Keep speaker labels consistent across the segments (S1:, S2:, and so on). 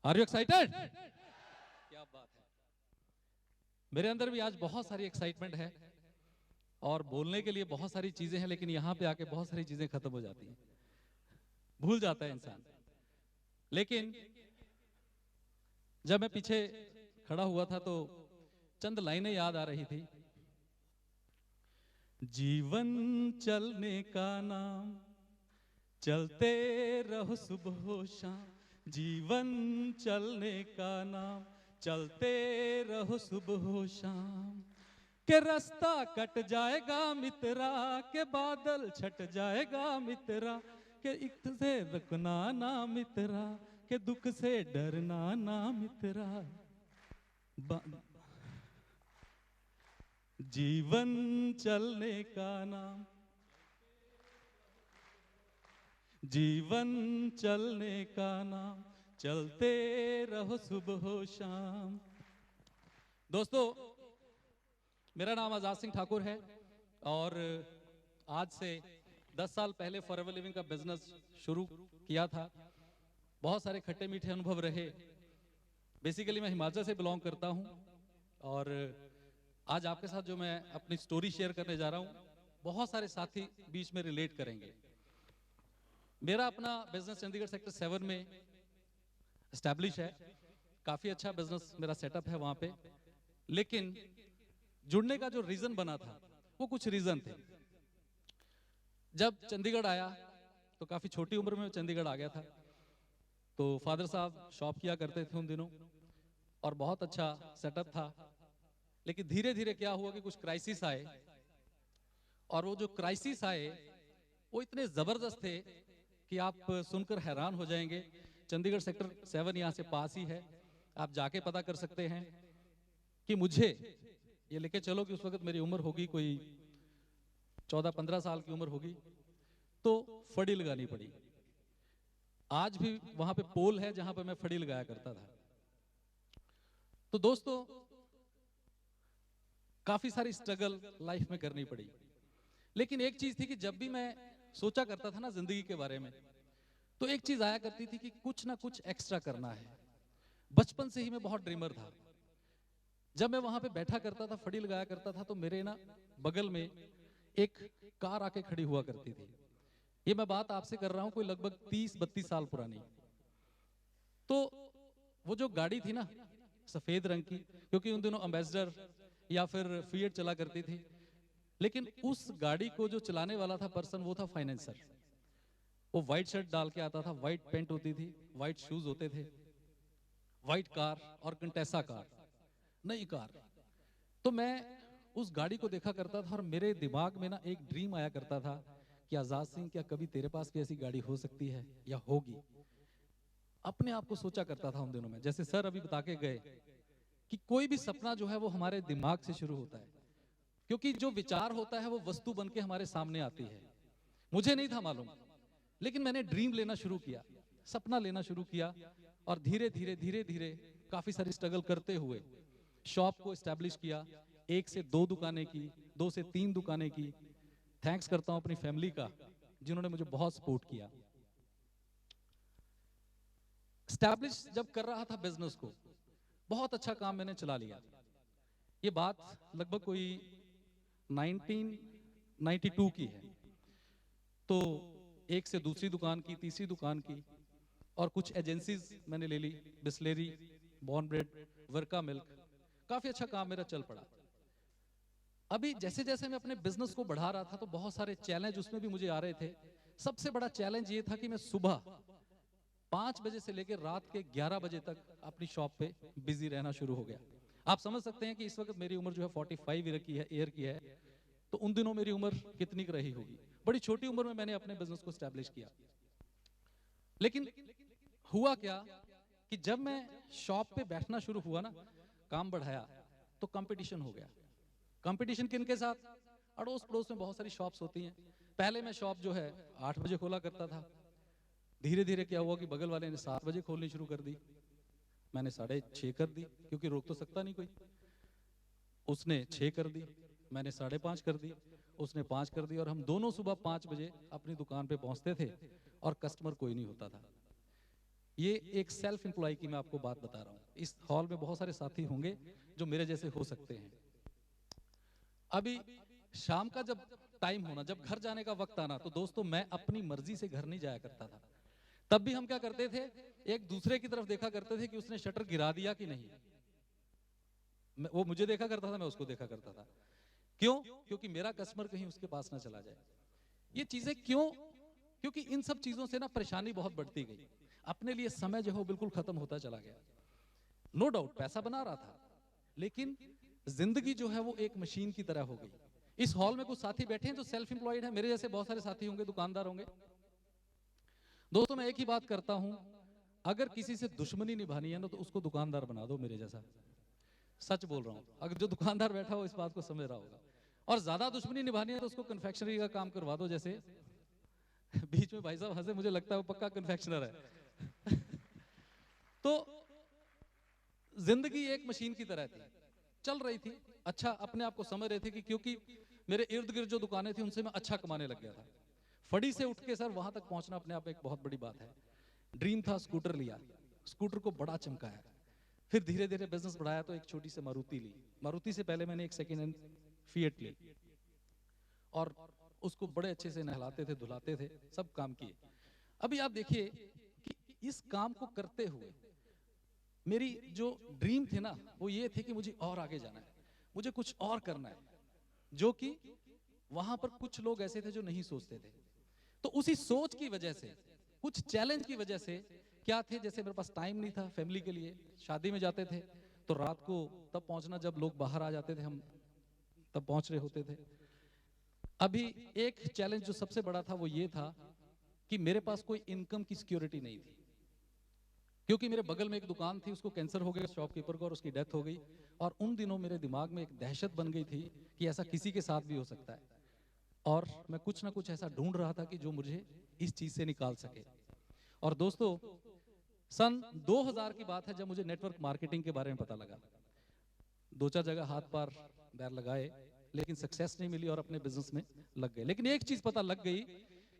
S1: Are you excited? क्या बात है। मेरे अंदर भी आज बहुत सारी एक्साइटमेंट है और बोलने के लिए बहुत सारी चीजें हैं, लेकिन यहां पे आके बहुत सारी चीजें खत्म हो जाती हैं, भूल जाता है इंसान। लेकिन जब मैं पीछे खड़ा हुआ था तो चंद लाइनें याद आ रही थी। जीवन चलने का नाम, चलते रहो सुबह शाम। जीवन चलने का नाम, चलते रहो सुबह शाम। के रास्ता कट जाएगा मित्रा, के बादल छट जाएगा मित्रा, के एक से रुकना ना मित्रा, के दुख से डरना ना मित्रा। जीवन चलने का नाम, जीवन चलने का नाम, चलते रहो सुबह शाम। दोस्तों, मेरा नाम आजाद सिंह ठाकुर है और आज से 10 साल पहले फॉरएवर लिविंग का बिजनेस शुरू किया था। बहुत सारे खट्टे मीठे अनुभव रहे। बेसिकली मैं हिमाचल से बिलोंग करता हूं और आज आपके साथ जो मैं अपनी स्टोरी शेयर करने जा रहा हूं, बहुत सारे साथी बीच में रिलेट करेंगे। मेरा अपना बिजनेस चंडीगढ़ सेक्टर 7 में एस्टैब्लिश है। काफी अच्छा बिजनेस मेरा सेटअप है वहां पे। लेकिन जुड़ने का जो रीजन बना था वो कुछ रीजन थे। जब चंडीगढ़ आया तो काफी छोटी उम्र में चंडीगढ़ आ गया था। तो फादर साहब शॉप किया करते थे उन दिनों और बहुत अच्छा सेटअप था। लेकिन धीरे धीरे क्या हुआ कि कुछ क्राइसिस आए और वो जो क्राइसिस आए वो इतने जबरदस्त थे कि आप सुनकर हैरान हो जाएंगे। चंडीगढ़ सेक्टर 7 यहाँ से पास ही है, आप जाके पता कर सकते हैं कि मुझे ये लेके चलो कि उस वक्त मेरी उम्र होगी कोई 14-15 साल की उम्र होगी, तो फड़ी लगानी पड़ी। आज भी वहां पे पोल है जहां पर मैं फड़ी लगाया करता था। तो दोस्तों, काफी सारी स्ट्रगल लाइफ में करनी पड़ी। लेकिन एक चीज थी कि जब भी मैं सोचा करता था ना जिंदगी के बारे में, तो एक चीज आया करती थी कि कुछ ना कुछ एक्स्ट्रा करना है। बचपन से ही मैं बहुत ड्रीमर था। जब मैं वहां पे बैठा करता था, फड़ी लगाया करता था, तो मेरे ना बगल में एक कार आके खड़ी हुआ करती थी। ये मैं बात आपसे कर रहा हूं कोई लगभग 30-32 साल पुरानी। तो वो जो गाड़ी थी ना सफेद रंग की, क्योंकि उन दिनों एम्बेसडर या फिर फिएट चला करती थी, लेकिन उस गाड़ी को जो चलाने वाला था पर्सन वो था फाइनेंसर। वो व्हाइट शर्ट डाल के आता था, व्हाइट पेंट होती थी, व्हाइट शूज होते थे, व्हाइट कार और कंटेसा कार, नई कार। तो मैं उस गाड़ी को देखा करता था और मेरे दिमाग में ना एक ड्रीम आया करता था कि आजाद सिंह, क्या कभी तेरे पास भी ऐसी गाड़ी हो सकती है या होगी। अपने आप को सोचा करता था उन दिनों में। जैसे सर अभी बता के गए कि कोई भी सपना जो है वो हमारे दिमाग से शुरू होता है, क्योंकि जो विचार होता है वो वस्तु बन के हमारे सामने आती है। मुझे नहीं था मालूम, लेकिन मैंने ड्रीम लेना शुरू किया, सपना लेना शुरू किया और धीरे धीरे धीरे धीरे काफी सारी स्ट्रगल करते हुए शॉप को एस्टैब्लिश किया। 1 से 2 दुकानें की, 2 से 3 दुकानें की। थैंक्स करता हूं अपनी फैमिली का जिन्होंने मुझे बहुत सपोर्ट किया। एस्टैब्लिश जब कर रहा था बिजनेस को, बहुत अच्छा काम मैंने चला लिया। ये बात लगभग कोई 1992 की है। तो एक से दूसरी दुकान की, तीसरी दुकान की और कुछ एजेंसीज मैंने ले ली, बिस्लेरी, बॉर्न ब्रेड, वर्का मिल्क। काफी अच्छा काम मेरा चल पड़ा। अभी जैसे जैसे मैं अपने बिजनेस को बढ़ा रहा था तो बहुत सारे चैलेंज उसमें भी मुझे आ रहे थे। सबसे बड़ा चैलेंज ये था कि मैं सुबह 5 बजे से लेकर रात के 11 बजे तक अपनी शॉप पे बिजी रहना शुरू हो गया। आप समझ सकते हैं कि इस वक्त मेरी उम्र जो है 45 ईयर की है, तो उन दिनों मेरी उम्र कितनी की रही होगी। बड़ी छोटी उम्र में मैंने अपने बिजनेस को स्टैब्लिश किया। लेकिन हुआ क्या कि जब मैं शॉप पे बैठना शुरू हुआ ना, काम बढ़ाया, तो कंपटीशन हो गया। कंपटीशन किनके साथ? अड़ोस पड़ोस में बहुत सारी शॉप्स होती हैं। पहले मैं शॉप जो है 8 बजे खोला करता था। धीरे धीरे क्या हुआ कि बगल वाले ने 7 बजे खोलनी शुरू कर दी, मैंने 6:30 कर दी, क्योंकि रोक तो सकता नहीं कोई। उसने 6 कर दी, मैंने 5:30 कर दी, उसने 5 कर दी और हम दोनों सुबह 5 बजे अपनी दुकान पे पहुंचते थे और कस्टमर कोई नहीं होता था। ये एक सेल्फ एम्प्लॉय की मैं आपको बात बता रहा हूं। इस हॉल में बहुत सारे साथी होंगे जो मेरे जैसे हो सकते हैं। अभी शाम का जब टाइम होना, जब घर जाने का वक्त आना, तो दोस्तों मैं अपनी मर्जी से घर नहीं जाया करता था। तब भी हम क्या करते थे, एक दूसरे की तरफ देखा करते थे कि उसने शटर गिरा दिया कि नहीं। वो मुझे देखा करता था, मैं उसको देखा करता था। क्यों? क्योंकि मेरा कस्टमर कहीं उसके पास ना चला जाए। ये चीजें क्यों? क्योंकि इन सब चीजों से ना परेशानी बहुत बढ़ती गई। अपने लिए समय जो है बिल्कुल खत्म होता चला गया। नो डाउट पैसा बना रहा था, लेकिन जिंदगी जो है वो एक मशीन की तरह हो गई। इस हॉल में कुछ साथी बैठे हैं जो सेल्फ एम्प्लॉयड हैं, मेरे जैसे बहुत सारे साथी होंगे, दुकानदार होंगे। दोस्तों मैं एक ही बात करता हूं, अगर किसी से दुश्मनी निभानी है ना तो उसको दुकानदार बना दो मेरे जैसा। सच बोल रहा हूं, अगर जो दुकानदार बैठा हो इस बात को समझ रहा होगा। और ज्यादा दुश्मनी निभानी है तो उसको कन्फेक्शनरी का काम करवा दो। जैसे बीच में भाई साहब हंसे, मुझे लगता है वो पक्का कन्फेक्शनर है। तो जिंदगी एक मशीन की तरह थी, चल रही थी। अच्छा अपने आप को समझ रहे थे कि क्योंकि मेरे इर्द गिर्द जो दुकानें थी उनसे मैं अच्छा कमाने लग गया था। फड़ी से उठ के सर वहां तक पहुंचना अपने आप में एक बहुत बड़ी बात है। ड्रीम था, स्कूटर लिया, स्कूटर को बड़ा चमकाया। फिर धीरे धीरे बिजनेस बढ़ाया तो एक छोटी सी मारुति ली। मारुति से पहले मैंने एक सेकेंड हैंड फिएट ली और उसको बड़े अच्छे से नहलाते थे, धुलाते थे, सब काम किए। अभी आप देखिए कि इस काम को करते हुए मेरी जो ड्रीम थे ना वो ये थे कि मुझे और आगे जाना है, मुझे कुछ और करना है, जो कि वहां पर कुछ लोग ऐसे थे जो नहीं सोचते थे। तो उसी सोच की वजह से, कुछ चैलेंज की वजह से क्या थे, जैसे मेरे पास टाइम नहीं था फैमिली के लिए, शादी में जाते थे तो रात को तब पहुंचना जब लोग बाहर आ जाते थे, हम तब पहुंच रहे होते थे। अभी एक चैलेंज जो सबसे बड़ा था वो ये था कि मेरे पास कोई इनकम की सिक्योरिटी नहीं थी, क्योंकि मेरे बगल में एक दुकान थी, उसको कैंसर हो गया शॉपकीपर को और उसकी डेथ हो गई। और उन दिनों मेरे दिमाग में एक दहशत बन गई थी कि ऐसा किसी के साथ भी हो सकता है, और मैं कुछ ना कुछ ऐसा ढूंढ रहा था कि जो मुझे इस चीज से निकाल सके। और दोस्तों सन 2000 की बात है जब मुझे नेटवर्क मार्केटिंग के बारे में पता लगा। दो चार जगह हाथ पार पैर लगाए लेकिन सक्सेस नहीं मिली और अपने बिजनेस में लग गए। लेकिन एक चीज पता लग गई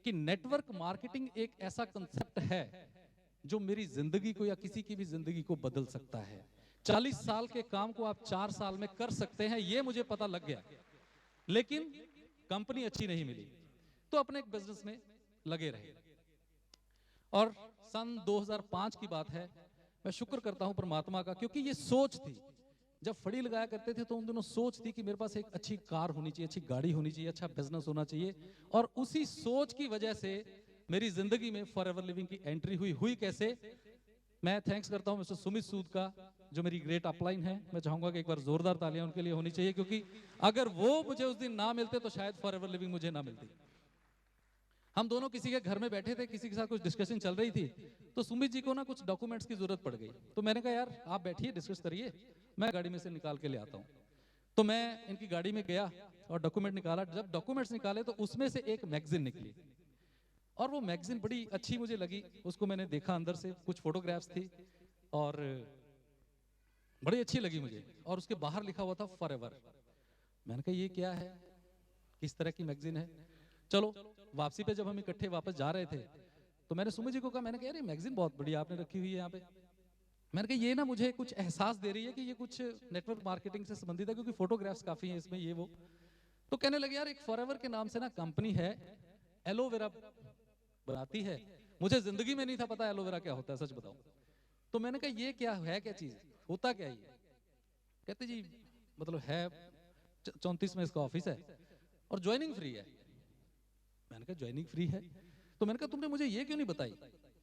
S1: कि नेटवर्क मार्केटिंग एक ऐसा कंसेप्ट है जो मेरी जिंदगी को या किसी की भी जिंदगी को बदल सकता है। 40 साल के काम को आप 4 साल में कर सकते हैं, ये मुझे पता लग गया। लेकिन कंपनी अच्छी नहीं मिली तो अपने एक बिजनेस में लगे रहे। और सन 2005 की बात है, मैं शुक्र करता हूं परमात्मा का, क्योंकि ये सोच थी। जब फड़ी लगाया करते थे तो उन दिनों सोच थी कि मेरे पास एक अच्छी कार होनी चाहिए, अच्छी गाड़ी होनी चाहिए, अच्छा बिजनेस होना चाहिए। और उसी सोच की वजह से मेरी जिंदगी में फॉरएवर लिविंग की एंट्री हुई कैसे? मैं थैंक्स करता हूं मिस्टर सुमित सूद का, जो मेरी ग्रेट अपलाइन है। मैं चाहूंगा कि एक बार जोरदार तालियां उनके लिए होनी चाहिए, क्योंकि अगर वो मुझे उस दिन ना मिलते तो शायद फॉरएवर लिविंग मुझे ना मिलती। हम दोनों किसी के घर में बैठे थे, किसी के साथ कुछ डिस्कशन चल रही थी, तो सुमित जी को ना कुछ डॉक्यूमेंट्स की जरूरत पड़ गई। तो मैंने कहा यार आप बैठिए, डिस्कस करिए, मैं गाड़ी में से निकाल के ले आता हूँ। तो मैं इनकी गाड़ी में गया और डॉक्यूमेंट निकाला। जब डॉक्यूमेंट्स निकाले तो उसमें से एक मैगजीन निकली, और वो मैगजीन बड़ी अच्छी मुझे लगी। उसको मैंने देखा, अंदर से कुछ फोटोग्राफ्स थी और बड़ी अच्छी लगी मुझे, और उसके बाहर लिखा हुआ था फॉरएवर। मैंने कहा ये क्या है, किस तरह की मैगजीन है? चलो वापसी पे जब हम इकट्ठे वापस जा रहे थे तो मैंने सुमित जी को कहा, मैंने कहा यार ये मैगजीन बहुत बढ़िया आपने रखी हुई है यहाँ पे। मैंने कहा ये ना मुझे कुछ एहसास दे रही है कि ये कुछ नेटवर्क मार्केटिंग से संबंधित है, क्योंकि फोटोग्राफ्स काफी हैं इसमें, ये वो। तो कहने लगे यार एक फॉरएवर के नाम से ना कंपनी है, एलोवेरा बनाती है। मुझे जिंदगी में नहीं था पता एलोवेरा क्या होता है, सच बताऊं। तो मैंने कहा ये क्या है, क्या चीज होता क्या है? कहते जी मतलब है 34 में इसका ऑफिस है और ज्वाइनिंग फ्री है। मैंने कहा ज्वाइनिंग फ्री है? तो मैंने कहा तुमने मुझे ये क्यों नहीं बताई?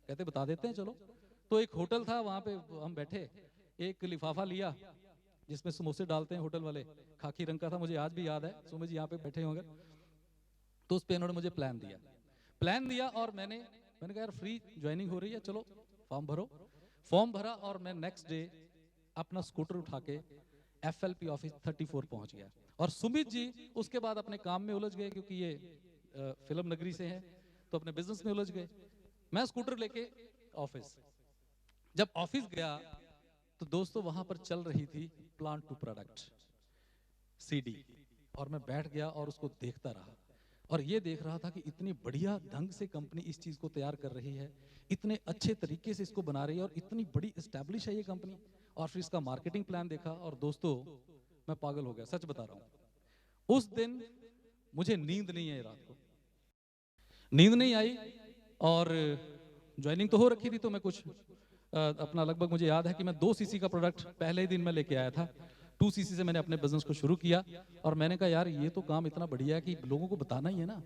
S1: कहते बता देते हैं चलो। तो एक होटल था, वहां पे हम बैठे, एक लिफाफा लिया जिसमें समोसे डालते हैं होटल वाले, खाकी रंग का था, मुझे आज भी याद है। सुमित जी यहाँ पे बैठे होंगे। तो उस पे इन्होंने मुझे प्लान दिया और मैंने कहा यार फ्री ज्वाइनिंग हो रही है, चलो फॉर्म भरो। फॉर्म भरा और मैं नेक्स्ट डे अपना स्कूटर उठा के FLP ऑफिस 34 पहुंच गया। और सुमित जी उसके बाद अपने काम में उलझ गए, क्योंकि ये फिल्म नगरी से हैं, तो अपने बिजनेस में उलझ गए। मैं स्कूटर लेके ऑफिस, जब ऑफिस गया तो दोस्तों वहां पर चल रही थी प्लांट टू प्रोडक्ट CD, और मैं बैठ गया और उसको देखता रहा। और ये देख रहा था कि इतनी बढ़िया ढंग से कंपनी इस चीज को तैयार कर रही है, इतने अच्छे तरीके से इसको बना रही है और इतनी बड़ी एस्टैब्लिश है ये कंपनी। और फिर इसका मार्केटिंग प्लान देखा और दोस्तों मैं पागल हो गया, सच बता रहा हूं। उस दिन मुझे नींद नहीं आई, रात को नींद नहीं आई। और ज्वाइनिंग तो हो रखी थी, तो मैं कुछ अपना लगभग मुझे याद है कि मैं 2 सीसी का प्रोडक्ट पहले ही दिन में लेके आया था। 2 सीसी से मैंने अपने बिजनेस को शुरू किया और मैंने कहा यार ये तो काम इतना बढ़िया है कि लोगों को बताना ही है ना,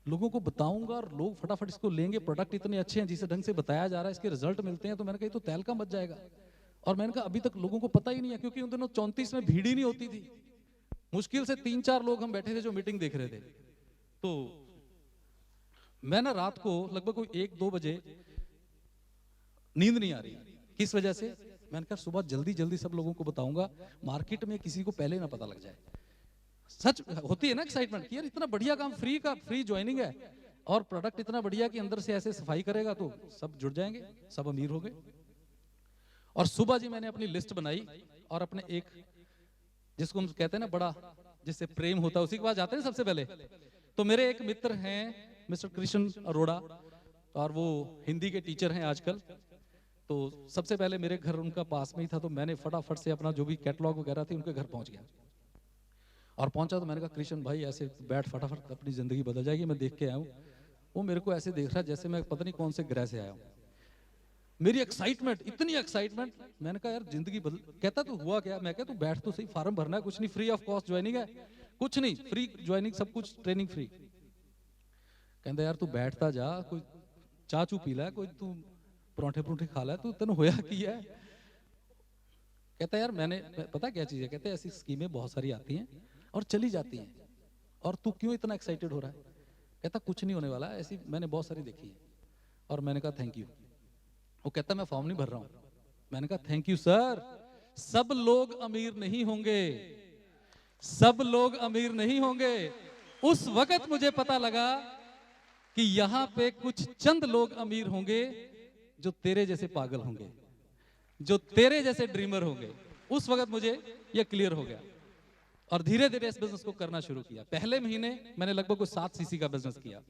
S1: लोगों को बताऊंगा और लोग फटाफट इसको लेंगे। प्रोडक्ट इतने अच्छे हैं, जिसे ढंग से बताया जा रहा है, इसके रिजल्ट मिलते हैं, तो मैंने कहा ये तो तहलका मच जाएगा। और मैंने कहा अभी तक लोगों को पता ही नहीं है, क्योंकि उन दिनों 34 में भीड़ ही नहीं होती थी। मुश्किल से 3-4 लोग हम बैठे थे जो मीटिंग देख रहे थे। तो मैं ना रात को लगभग कोई 1-2 बजे नींद नहीं आ रही। किस वजह से? मैंने कहा सुबह जल्दी जल्दी सब लोगों को बताऊंगा, मार्केट में किसी को पहले ना पता लग जाए। सच होती है ना एक्साइटमेंट कि यार इतना बढ़िया काम, फ्री ज्वाइनिंग है और प्रोडक्ट इतना बढ़िया कि अंदर से ऐसे सफाई करेगा तो सब जुड़ जाएंगे, सब अमीर हो गए। और सुबह जी मैंने अपनी लिस्ट बनाई और अपने एक, जिसको हम कहते हैं ना बड़ा, जिससे प्रेम होता है उसी के पास जाते हैं सबसे पहले। तो मेरे एक मित्र हैं मिस्टर कृष्ण अरोड़ा, और वो हिंदी के टीचर हैं आजकल। तो सबसे पहले मेरे घर उनका पास में ही था, तो मैंने फटाफट से अपना जो भी कैटलॉग वगैरह थी उनके घर पहुंच गया। और पहुंचा तो मैंने कहा कृष्ण भाई ऐसे बैठ, फटाफट अपनी जिंदगी बदल जाएगी, मैं देख के आया हूँ। वो मेरे को ऐसे देख रहा है जैसे मैं पता नहीं कौन से ग्रह से आया हूँ। मेरी एक्साइटमेंट, इतनी एक्साइटमेंट, मैंने कहा यार जिंदगी बदल। कहता तो हुआ क्या? मैं कहा तू बैठ तो सही, फॉर्म भरना है, कुछ नहीं, फ्री ऑफ कॉस्ट ज्वाइनिंग है, कुछ नहीं, फ्री ज्वाइनिंग, सब कुछ ट्रेनिंग फ्री। कहता यार तू बैठता जा, कोई चाह चू पी ला, कोई तू परोंठे परोंठे खा ला, तू तेन होया की है। कहता यार मैंने, पता क्या चीज है? कहते ऐसी स्कीमें बहुत सारी आती हैं और चली जाती हैं, और तू क्यों इतना एक्साइटेड हो रहा है? कहता कुछ नहीं होने वाला, ऐसी मैंने बहुत सारी देखी है। और मैंने कहा थैंक यू। वो कहता मैं फॉर्म नहीं भर रहा हूं। मैंने कहा थैंक यू सर, सब लोग अमीर नहीं होंगे, सब लोग अमीर नहीं होंगे। उस वक्त मुझे पता लगा कि यहां पे कुछ चंद लोग अमीर होंगे जो तेरे जैसे पागल होंगे, जो तेरे जैसे ड्रीमर होंगे। उस वक्त मुझे यह क्लियर हो गया और धीरे धीरे इस बिजनेस को करना शुरू किया। पहले महीने मैंने लगभग कुछ 7 सीसी का बिजनेस किया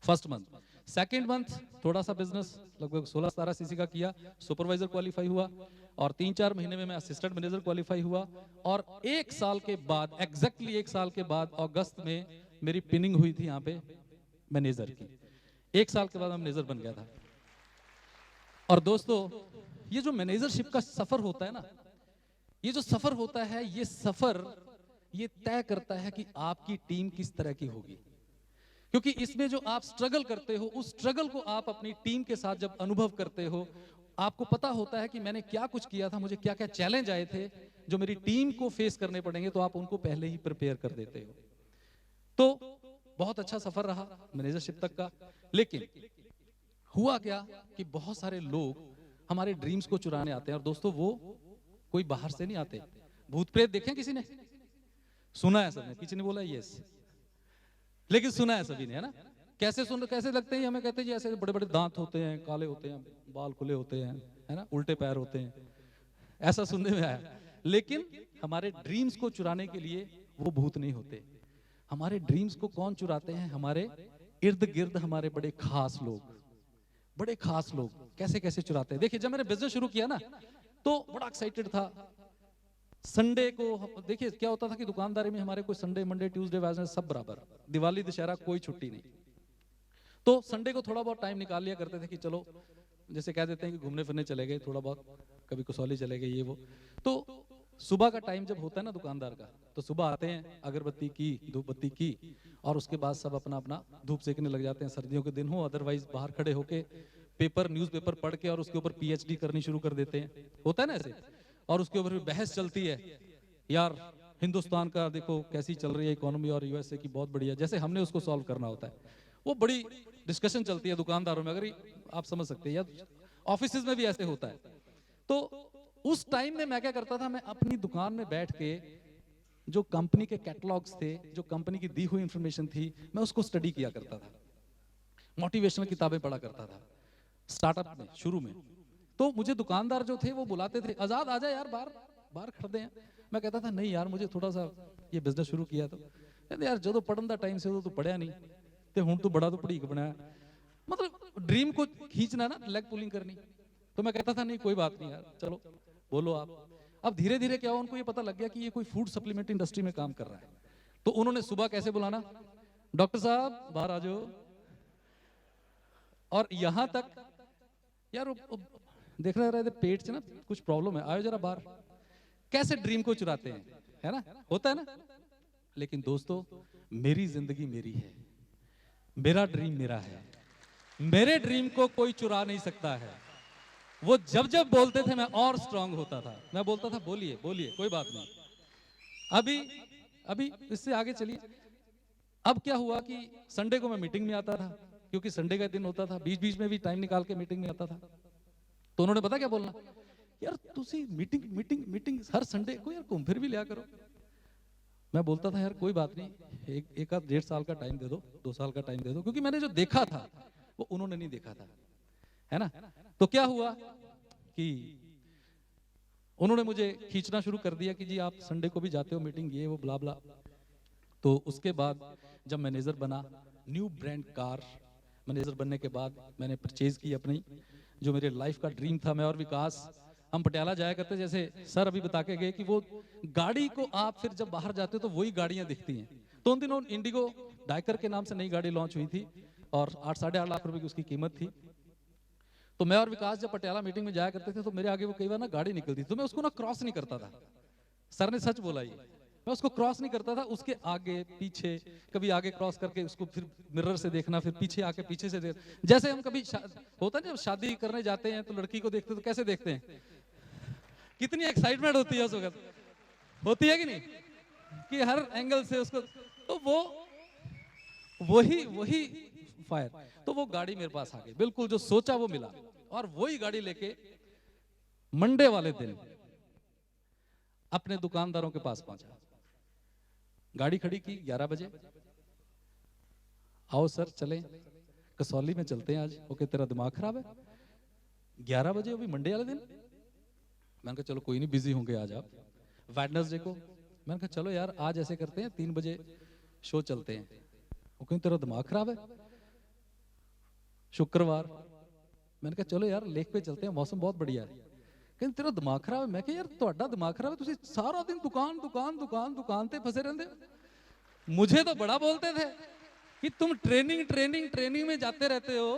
S1: फर्स्ट मंथ। सेकेंड मंथ थोड़ा सा बिजनेस लगभग 16-17 सीसी का किया, सुपरवाइजर क्वालिफाई हुआ। और 3-4 महीने में मैं असिस्टेंट मैनेजर क्वालिफाई हुआ। और 1 साल के बाद, एग्जैक्टली 1 साल के बाद अगस्त में मेरी पिनिंग हुई थी यहाँ पे मैनेजर की। 1 साल के बाद मैं मैनेजर बन गया था। और दोस्तों ये जो मैनेजरशिप का सफर होता है ना, ये जो सफर होता है, ये सफर ये तय करता है कि आपकी टीम किस तरह की होगी। क्योंकि इसमें जो आप स्ट्रगल करते हो, उस स्ट्रगल को आप अपनी टीम के साथ जब अनुभव करते हो, आपको पता होता है कि मैंने क्या कुछ किया था, मुझे क्या क्या चैलेंज आए थे जो मेरी टीम को फेस करने पड़ेंगे, तो आप उनको पहले ही प्रिपेयर कर देते हो। तो बहुत अच्छा सफर रहा मैनेजरशिप तक का। लेकिन हुआ क्या कि बहुत सारे लोग हमारे ड्रीम्स को चुराने आते हैं। और दोस्तों वो कोई बाहर से नहीं आते। भूत प्रेत देखे किसी ने? सुना है सबने, किसी ने बोला यस, लेकिन सुना है सभी ने, है ना? कैसे सुन, कैसे लगते हैं हमें? कहते हैं जी ऐसे बड़े बड़े दांत होते हैं, काले होते हैं, बाल खुले होते हैं, है ना, उल्टे पैर होते हैं, ऐसा सुनने में आया। लेकिन हमारे ड्रीम्स को चुराने के लिए वो भूत नहीं होते। हमारे ड्रीम्स को कौन चुराते हैं? हमारे इर्द गिर्द हमारे बड़े खास लोग, बड़े खास लोग। कैसे कैसे चुराते हैं? देखिए जब मैंने बिजनेस शुरू किया ना, तो बड़ा एक्साइटेड था। संडे को देखिए क्या होता था कि दुकानदारी में हमारे कोई संडे, मंडे, ट्यूसडे, वेडनेसडे सब बराबर, दिवाली, दशहरा कोई छुट्टी नहीं। तो संडे को थोड़ा बहुत टाइम निकाल लिया करते थे कि चलो, जैसे कह देते हैं कि घूमने फिरने चले गए, थोड़ा बहुत कभी कसौली चले गए, ये वो। तो सुबह का टाइम जब होता है ना दुकानदार का, तो सुबह आते हैं, अगरबत्ती की, धूप बत्ती की, और उसके बाद सब अपना अपना धूप सेकने लग जाते हैं। सर्दियों के दिन हो, अदरवाइज बाहर खड़े होके पेपर, न्यूज़पेपर पढ़ के और उसके ऊपर पीएचडी करनी शुरू कर देते हैं, होता है ना ऐसे। और उसके ऊपर बहस चलती है, यार हिंदुस्तान का देखो कैसी चल रही है इकोनॉमी और यूएसए की बहुत बढ़िया, जैसे हमने उसको सॉल्व करना होता है। वो बड़ी डिस्कशन चलती है दुकानदारों में, अगर आप समझ सकते हैं, या ऑफिस में भी ऐसे होता है। तो उस टाइम में मैं क्या करता था, मैं अपनी दुकान में बैठ के जो कंपनी के कैटलॉग्स थे, जो कंपनी की दी हुई इंफॉर्मेशन थी, मैं उसको स्टडी किया करता था। मोटिवेशनल किताबें पढ़ा करता था स्टार्टअप में शुरू में। तो मुझे दुकानदार जो थे वो बुलाते थे, आजाद आजा यार, बाहर बाहर खरीदे हैं। मैं कहता था नहीं यार, मुझे थोड़ा सा ये बिजनेस शुरू किया, तो ਕਹਿੰਦੇ ਯਾਰ ਜਦੋਂ ਪੜਨ ਦਾ ਟਾਈਮ ਸੀ ਉਦੋਂ ਤੂੰ ਪੜਿਆ ਨਹੀਂ ਤੇ ਹੁਣ ਤੂੰ ਬੜਾ ਤੂੰ ਪੜੀਕ ਬਣਾਇਆ। मतलब ड्रीम को खींचना ना, लेग पुलिंग करनी। तो मैं कहता था नहीं कोई बात नहीं यार, चलो बोलो आप। अब धीरे धीरे क्या हुआ, उनको ये पता लग गया कि ये कोई फूड सप्लीमेंट इंडस्ट्री में काम कर रहा है। तो उन्होंने सुबह कैसे बुलाना, डॉक्टर साहब बाहर आ जाओ। और यहां तक यार देख रहे थे पेट से ना कुछ प्रॉब्लम है, आयो जरा बाहर। कैसे ड्रीम को चुराते हैं, है ना, होता है ना। लेकिन दोस्तों मेरी जिंदगी मेरी है, मेरा ड्रीम मेरा है, मेरे ड्रीम को कोई चुरा नहीं सकता है। वो जब जब बोलते थे मैं और स्ट्रांग होता था, मैं बोलता था बोलिए बोलिए कोई बात नहीं। अभी इससे आगे चलिए। अब क्या हुआ कि संडे को मैं मीटिंग में आता था, क्योंकि संडे का दिन होता था, बीच बीच में भी टाइम निकाल के मीटिंग में आता था। तो उन्होंने पता क्या बोलना, यार तुसी मीटिंग मीटिंग मीटिंग हर संडे को यार घूम फिर भी लिया करो। मैं बोलता था यार कोई बात नहीं, एक आध 1.5 साल का टाइम दे दो, 2 साल का टाइम दे दो, क्योंकि मैंने जो देखा था वो उन्होंने नहीं देखा था, है ना। तो क्या हुआ कि उन्होंने मुझे खींचना शुरू कर दिया कि जी आप संडे को भी जाते हो मीटिंग, ये वो ब्ला ब्ला। तो उसके बाद जब मैनेजर बना, न्यू ब्रांड कार मैनेजर बनने के बाद मैंने परचेज की अपनी, जो मेरे लाइफ का ड्रीम था। मैं और विकास हम पटियाला जाया करते, जैसे सर अभी बता के गए कि वो गाड़ी को आप फिर जब बाहर जाते हो तो वही गाड़ियां दिखती हैं। तो उन दिनों इंडिगो डाइकर के नाम से नई गाड़ी लॉन्च हुई थी और 8-8.5 लाख रुपए की उसकी कीमत थी। तो मैं और विकास जब पटियाला मीटिंग में जाया करते थे तो मेरे आगे वो कई बार ना गाड़ी निकलती थी, तो मैं उसको ना क्रॉस नहीं करता था। सर ने सच बोला, ये मैं उसको क्रॉस नहीं करता था, उसके आगे पीछे, कभी आगे क्रॉस करके उसको फिर मिरर से देखना, फिर पीछे आके पीछे से देख। जैसे हम कभी होता है जब शादी करने जाते हैं तो लड़की को देखते तो कैसे देखते हैं, कितनी एक्साइटमेंट होती है उस वक्त, होती है कि नहीं, कि हर एंगल से उसको। तो वो वही फायर। तो वो गाड़ी मेरे पास आ गई, बिल्कुल जो सोचा वो मिला। और वही गाड़ी लेके मंडे वाले दिन अपने दुकानदारों के पास पहुंचा, गाड़ी खड़ी की 11 बजे, आओ सर चलें कसौली में चलते हैं आज। ओके तेरा दिमाग खराब है, 11 बजे वो भी मंडे वाले दिन। मैंने कहा चलो कोई नहीं, बिजी होंगे आज आप। वेडनेसडे को मैंने कहा चलो यार आज ऐसे करते हैं 3 बजे शो चलते हैं। वो कहीं तेरा दिमाग खराब है। शुक्रवार मैंने कहा चलो यार लेक पे चलते हैं, मौसम बहुत बढ़िया है। कहीं तेरा दिमाग खराब है। मैं कहा यार ਤੁਹਾਡਾ दिमाग खराब है, तुसी सारा दिन दुकान दुकान दुकान दुकान ते फंसे रहंदे हो। मुझे तो बड़ा बोलते थे कि तुम ट्रेनिंग ट्रेनिंग ट्रेनिंग में जाते रहते हो।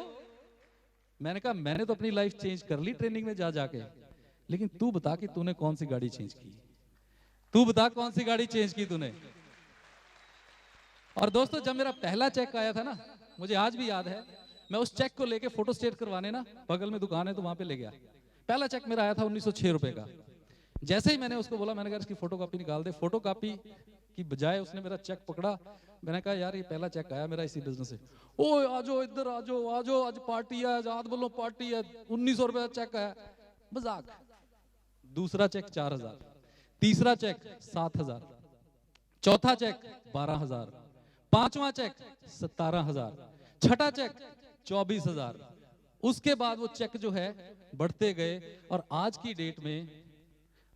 S1: मैंने कहा मैंने तो अपनी लाइफ चेंज कर ली ट्रेनिंग में जा जाके, लेकिन तू बता कि तूने कौन सी गाड़ी चेंज की, तू बता कौन सी गाड़ी चेंज की तूने। और दोस्तों जब मेरा पहला चेक आया था ना, मुझे आज भी याद है, मैं उस चेक को लेके फोटो स्टेट करवाने ना, बगल में दुकान है तो वहां पे ले गया। पहला चेक मेरा आया था 1906 रुपए का। जैसे ही मैंने उसको बोला, मैंने कहा इसकी फोटो कॉपी निकाल दे, फोटो कॉपी की बजाय उसने मेरा चेक पकड़ा। मैंने कहा यार ये पहला चेक आया मेरा इसी बिजनेस से। ओ आजो इधर आजो आजो, आज पार्टी है, आज बोलो पार्टी है, 1900 रुपए का चेक आया। मजाक। दूसरा चेक 4000, तीसरा चेक 7000, चौथा चेक 12000, पांचवा चेक 17000, छठा चेक 24000। उसके बाद वो चेक जो है बढ़ते गए और आज की डेट में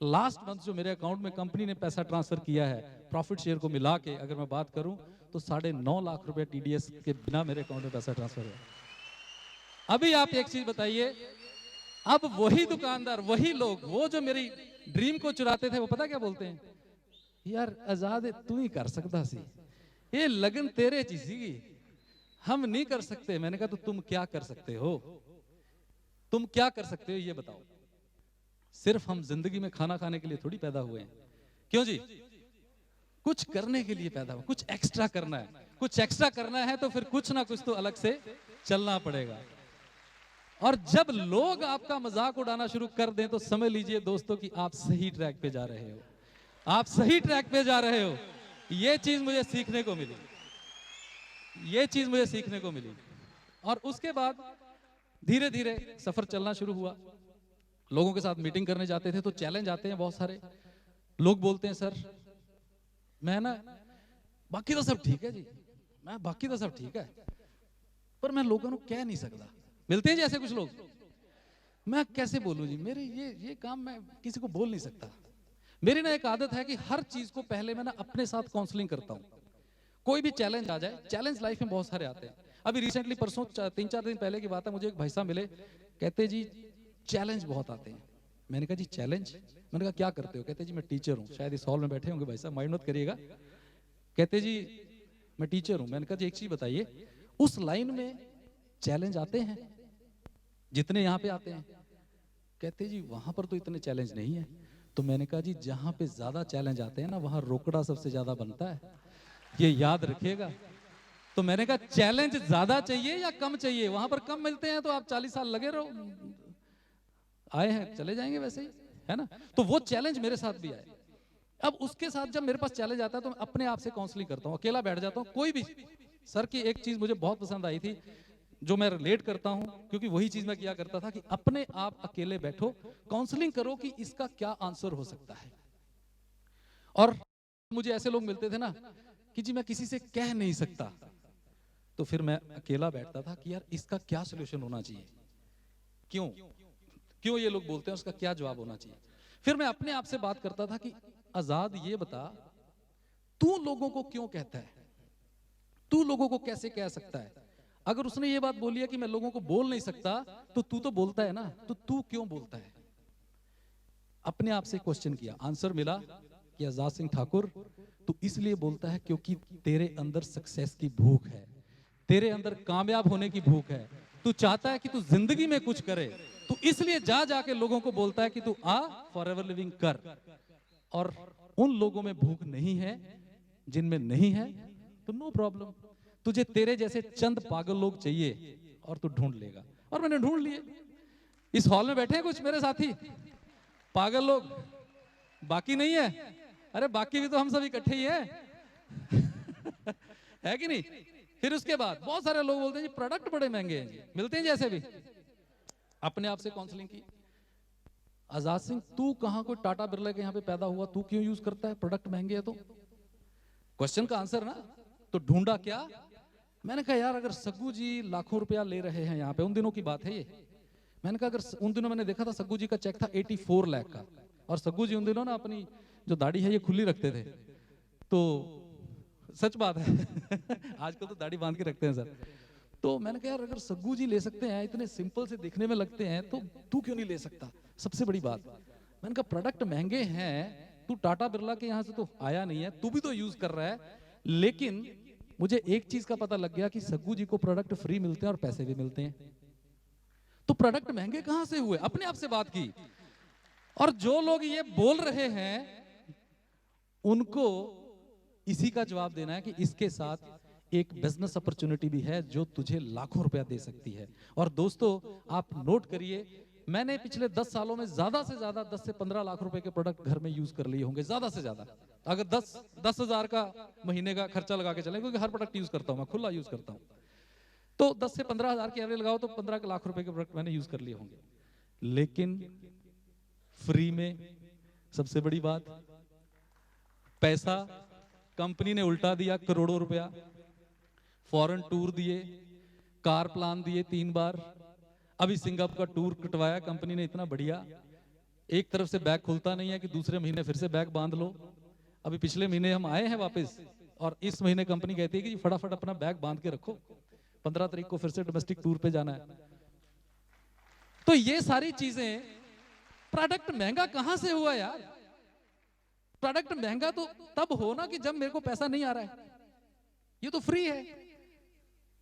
S1: लास्ट मंथ जो मेरे अकाउंट में कंपनी ने पैसा ट्रांसफर किया है प्रॉफिट शेयर को मिला के, अगर मैं बात करूं तो 9.5 लाख रुपए टीडीएस के बिना मेरे अकाउंट में पैसा ट्रांसफर हुआ। अभी आप एक चीज बताइए, अब वही दुकानदार, वही लोग, वो जो मेरी ड्रीम को चुराते थे, वो पता क्या बोलते हैं, यार आजाद तू ही कर सकता सी, ये लगन तेरे ची सी, हम नहीं कर सकते। मैंने कहा तो तुम क्या कर सकते हो, तुम क्या कर सकते हो ये बताओ। सिर्फ हम जिंदगी में खाना खाने के लिए थोड़ी पैदा हुए हैं, क्यों जी, कुछ करने के लिए पैदा हुए, कुछ एक्स्ट्रा करना है, कुछ एक्स्ट्रा करना है तो फिर कुछ ना कुछ तो अलग से चलना पड़ेगा। और जब लोग आपका मजाक उड़ाना शुरू कर दें तो समझ लीजिए दोस्तों कि आप सही ट्रैक पे जा रहे हो, आप सही ट्रैक पे जा रहे हो। ये चीज मुझे सीखने को मिली, ये चीज मुझे सीखने को मिली। और उसके बाद धीरे धीरे सफर चलना शुरू हुआ। लोगों के साथ मीटिंग करने जाते थे तो चैलेंज आते हैं बहुत सारे। लोग बोलते हैं सर मैं ना, बाकी तो सब ठीक है जी, मैं बाकी तो सब ठीक है, पर मैं लोगों को कह नहीं सकता। मिलते हैं जी ऐसे कुछ लोग, मैं कैसे बोलूं जी, मेरे ये काम मैं किसी को बोल नहीं सकता। मेरी ना एक आदत है कि हर चीज को पहले मैं ना अपने साथ काउंसलिंग करता हूं। कोई भी चैलेंज आ जाए, चैलेंज लाइफ में बहुत सारे आते हैं। अभी रिसेंटली परसों 3-4 दिन पहले की बात है, मुझे एक भाई साहब मिले, कहते जी चैलेंज बहुत आते हैं। मैंने कहा जी चैलेंज? मैंने कहा क्या करते हो? कहते जी मैं टीचर हूँ। शायद इस हॉल में बैठे होंगे भाई साहब, माइंड मत करिएगा। कहते जी मैं टीचर हूँ। मैंने कहा जी एक चीज बताइए, उस लाइन में चैलेंज आते हैं जितने यहाँ पे आते हैं? कहते जी वहां पर तो इतने चैलेंज नहीं है। तो मैंने कहा जी जहां पे ज्यादा चैलेंज आते हैं ना, वहां रोकड़ा सबसे ज्यादा बनता है, ये याद रखिएगा। तो मैंने कहा चैलेंज ज्यादा चाहिए या कम चाहिए? वहां पर कम मिलते हैं तो आप 40 साल लगे रहो, आए हैं चले जाएंगे वैसे ही, है ना? तो वो चैलेंज मेरे साथ भी आए। अब उसके साथ जब मेरे पास चैलेंज आता है तो मैं अपने आप से काउंसलिंग करता हूँ, अकेला बैठ जाता हूँ। कोई भी सर की एक चीज मुझे बहुत पसंद आई थी, जो मैं रिलेट करता हूं, क्योंकि वही चीज मैं किया करता था कि अपने आप अकेले बैठो, काउंसलिंग करो कि इसका क्या आंसर हो सकता है। और मुझे ऐसे लोग मिलते थे ना कि जी मैं किसी से कह नहीं सकता, तो फिर मैं अकेला बैठता था कि यार इसका क्या सोल्यूशन होना चाहिए, क्यों क्यों ये लोग बोलते हैं, उसका क्या जवाब होना चाहिए। फिर मैं अपने आप से बात करता था कि आजाद ये बता, तू लोगों को क्यों कहता है, तू लोगों को कैसे कह सकता है? अगर उसने ये बात बोली है कि मैं लोगों को बोल नहीं सकता, तो तू तो बोलता है ना, तो तू क्यों बोलता है? अपने आप से क्वेश्चन किया, आंसर मिला कि आजाद सिंह ठाकुर तू इसलिए बोलता है क्योंकि तेरे अंदर सक्सेस की भूख है, तेरे अंदर कामयाब होने की भूख है, तू चाहता है कि तू जिंदगी में कुछ करे, तू इसलिए जा जाके लोगों को बोलता है कि तू आ फॉरएवर लिविंग कर। और उन लोगों में भूख नहीं है, जिनमें नहीं है तो नो प्रॉब्लम, तुझे तेरे जैसे चंद पागल लोग चाहिए और तू ढूंढ लेगा। और मैंने ढूंढ लिए। इस हॉल में बैठे हैं कुछ मेरे साथी पागल लोग, बाकी नहीं है? अरे बाकी भी तो हम सब इकट्ठे ही है है कि नहीं? फिर उसके बाद बहुत सारे लोग बोलते हैं जी प्रोडक्ट बड़े महंगे हैं, जी मिलते हैं जैसे भी। अपने आप से काउंसलिंग की, आजाद सिंह तू कहां कोई टाटा बिरला के यहाँ पे पैदा हुआ, तू क्यों यूज करता है? प्रोडक्ट महंगे है तो? क्वेश्चन का आंसर ना। तो ढूंढा क्या? मैंने कहा यार अगर सग्गू जी लाखों रुपया ले रहे हैं यहाँ पे, उन दिनों की बात है ये, मैंने कहा अगर उन दिनों मैंने देखा था सग्गू जी का चेक था 84 लाख का, और सग्गू जी उन दिनों ना अपनी जो दाढ़ी है ये खुली रखते थे, तो सच बात है आजकल तो दाढ़ी बांध के रखते हैं सर। तो मैंने कहा यार अगर सग्गू जी ले सकते हैं, इतने सिंपल से दिखने में लगते हैं, तो तू क्यों नहीं ले सकता? सबसे बड़ी बात, मैंने कहा प्रोडक्ट महंगे हैं, तू टाटा बिरला के यहाँ से तो आया नहीं है, तू भी तो यूज कर रहा है, लेकिन मुझे एक चीज का पता लग गया कि सग्गू जी को प्रोडक्ट फ्री मिलते हैं और पैसे भी मिलते हैं। तो प्रोडक्ट महंगे कहां से हुए? अपने आप से बात की। और जो लोग ये बोल रहे हैं उनको इसी का जवाब देना है कि इसके साथ एक बिजनेस अपॉर्चुनिटी भी है जो तुझे लाखों रुपया दे सकती है। और दोस्तों आप नोट करिए, मैंने पिछले 10 सालों में ज्यादा से ज्यादा 10 से 15 लाख रुपए के प्रोडक्ट घर में यूज कर लिए होंगे, ज्यादा से ज्यादा। अगर 10,000 का महीने का खर्चा लगा के चले, क्योंकि हर प्रोडक्ट यूज करता हूं मैं, खुला यूज करता हूं, तो 10 से 15,000 की एवरेज लगाओ तो 15 लाख रुपए के प्रोडक्ट मैंने यूज कर लिए होंगे। लेकिन फ्री में, सबसे बड़ी बात, पैसा कंपनी ने उल्टा दिया, करोड़ों रुपया, फॉरेन टूर दिए, कार प्लान दिए 3 बार, अभी सिंगापुर का टूर कटवाया कंपनी ने इतना बढ़िया, एक तरफ से बैग खुलता नहीं है कि दूसरे महीने फिर से बैग बांध लो। अभी पिछले महीने हम आए हैं वापस, और इस महीने कंपनी कहती है कि फटाफट अपना बैग बांध के रखो, 15 तारीख को फिर से डोमेस्टिक टूर पे जाना है। तो ये सारी चीजें, प्रोडक्ट महंगा कहां से हुआ यार? प्रोडक्ट महंगा तो तब हो ना कि जब मेरे को पैसा नहीं आ रहा है, ये तो फ्री है।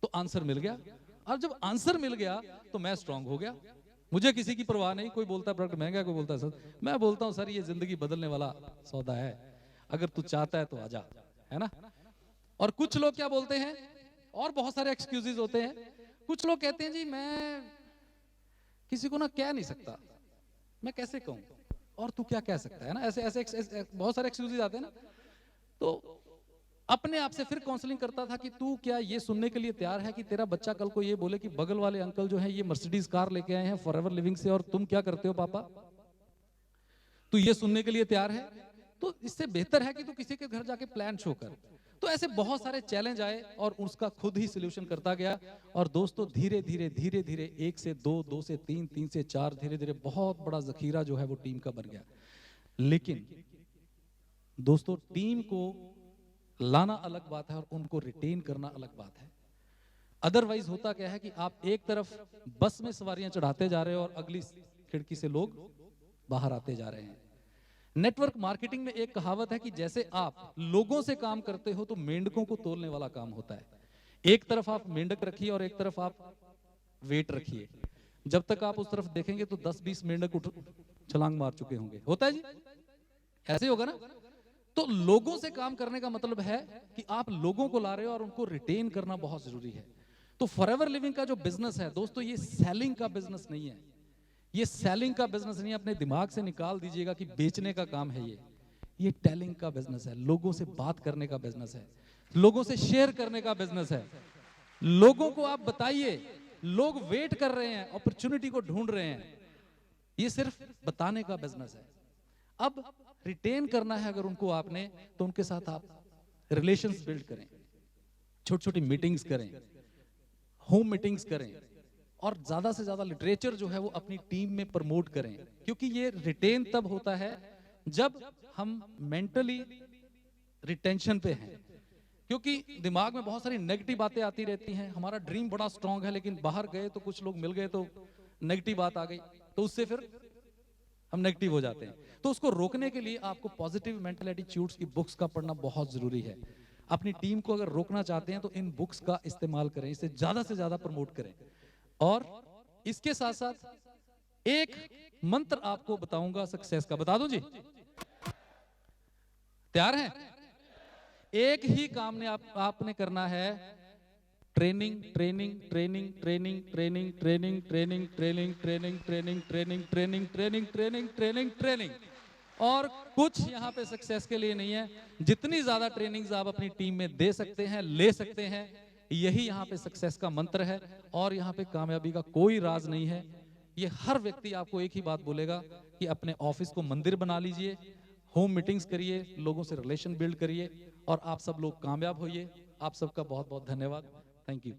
S1: तो आंसर मिल गया, और जब आंसर मिल गया तो मैं स्ट्रांग हो गया, मुझे किसी की परवाह नहीं। कोई बोलता है प्रोडक्ट महंगा है, कोई बोलता है सर, मैं बोलता हूं सर ये जिंदगी बदलने वाला सौदा है, अगर तू चाहता है तो आजा, है ना? और कुछ लोग क्या बोलते हैं, और बहुत सारे एक्सक्यूजेस होते हैं। कुछ लोग कहते हैं जी मैं किसी को ना कह नहीं सकता, मैं कैसे कहूं, और तू क्या कह सकता है ना, ऐसे ऐसे बहुत सारे एक्सक्यूजेस आते हैं ना। तो अपने आप से फिर काउंसलिंग करता था कि तू क्या ये सुनने के लिए तैयार है कि तेरा बच्चा कल को ये बोले कि बगल वाले अंकल जो है ये मर्सिडीज कार लेके आए हैं फॉरएवर लिविंग से, और तुम क्या करते हो पापा? तू ये सुनने के लिए तैयार है? तो इससे बेहतर है कि तू किसी के घर जाके प्लान शो कर। तो ऐसे बहुत सारे चैलेंज आए और उसका खुद ही सोल्यूशन करता गया। और दोस्तों धीरे धीरे धीरे धीरे 1 से 2, 2 से 3, 3 से 4, धीरे धीरे बहुत बड़ा जखीरा जो है वो टीम का बन गया। लेकिन दोस्तों टीम को लाना अलग बात है और उनको रिटेन करना अलग बात है। अदरवाइज होता क्या है कि आप एक तरफ बस में सवारियां चढ़ाते जा रहे हो और अगली खिड़की से लोग बाहर आते जा रहे हैं। नेटवर्क मार्केटिंग में एक कहावत है कि जैसे आप लोगों से काम करते हो तो मेंढकों को तोलने वाला काम होता है। एक तरफ आप मेंढक रखिए और एक तरफ आप वेट रखिए, जब तक आप उस तरफ देखेंगे तो 10-20 मेंढक छलांग मार चुके होंगे। होता है जी, ऐसे होगा ना। तो लोगों से काम करने का मतलब है कि आप लोगों को ला रहे हो और उनको रिटेन करना बहुत जरूरी है। तो फॉरएवर लिविंग का जो बिजनेस है दोस्तों, ये सेलिंग का बिजनेस नहीं है। ये सेलिंग का बिजनेस नहीं है, अपने दिमाग से निकाल दीजिएगा कि बेचने का काम है ये टेलिंग का बिजनेस है। लोगों से बात करने का बिजनेस है, लोगों से शेयर करने का बिजनेस है। लोगों को आप बताइए, लोग वेट कर रहे हैं, अपॉर्चुनिटी को ढूंढ रहे हैं। ये सिर्फ बताने का बिजनेस है। अब रिटेन करना है अगर उनको आपने, तो उनके साथ आप रिलेशंस बिल्ड करें, छोटी छोटी मीटिंग्स करें, होम मीटिंग्स करें और ज्यादा से ज्यादा लिटरेचर जो है वो अपनी टीम में प्रमोट करें। क्योंकि ये रिटेन तब होता है जब हम मेंटली रिटेंशन पे हैं। क्योंकि दिमाग में बहुत सारी नेगेटिव बातें आती रहती हैं। हमारा ड्रीम बड़ा स्ट्रांग है, लेकिन बाहर गए तो कुछ लोग मिल गए तो नेगेटिव बात आ गई, तो उससे फिर हम नेगेटिव हो जाते हैं। तो उसको रोकने के लिए आपको पॉजिटिव मेंटल एटीट्यूड्स की बुक्स का पढ़ना बहुत जरूरी है। अपनी टीम को अगर रोकना चाहते हैं तो इन बुक्स का इस्तेमाल करें, इसे ज्यादा से ज्यादा प्रमोट करें। और इसके साथ साथ एक मंत्र आपको बताऊंगा सक्सेस का, बता दूं जी? तैयार हैं? एक ही काम ने आपने करना है, training training training training training training training training training training training training training training training training. और कुछ यहाँ पे सक्सेस के लिए नहीं है। जितनी ज्यादा ट्रेनिंग्स आप अपनी टीम में दे सकते हैं, ले सकते हैं, यही यहाँ पे सक्सेस का मंत्र है। और यहाँ पे कामयाबी का कोई राज नहीं है। ये हर व्यक्ति आपको एक ही बात बोलेगा कि अपने ऑफिस को मंदिर बना लीजिए, होम मीटिंग्स करिए, लोगों से रिलेशन बिल्ड करिए और आप सब लोग कामयाब होइए। आप सबका बहुत बहुत धन्यवाद। Thank you.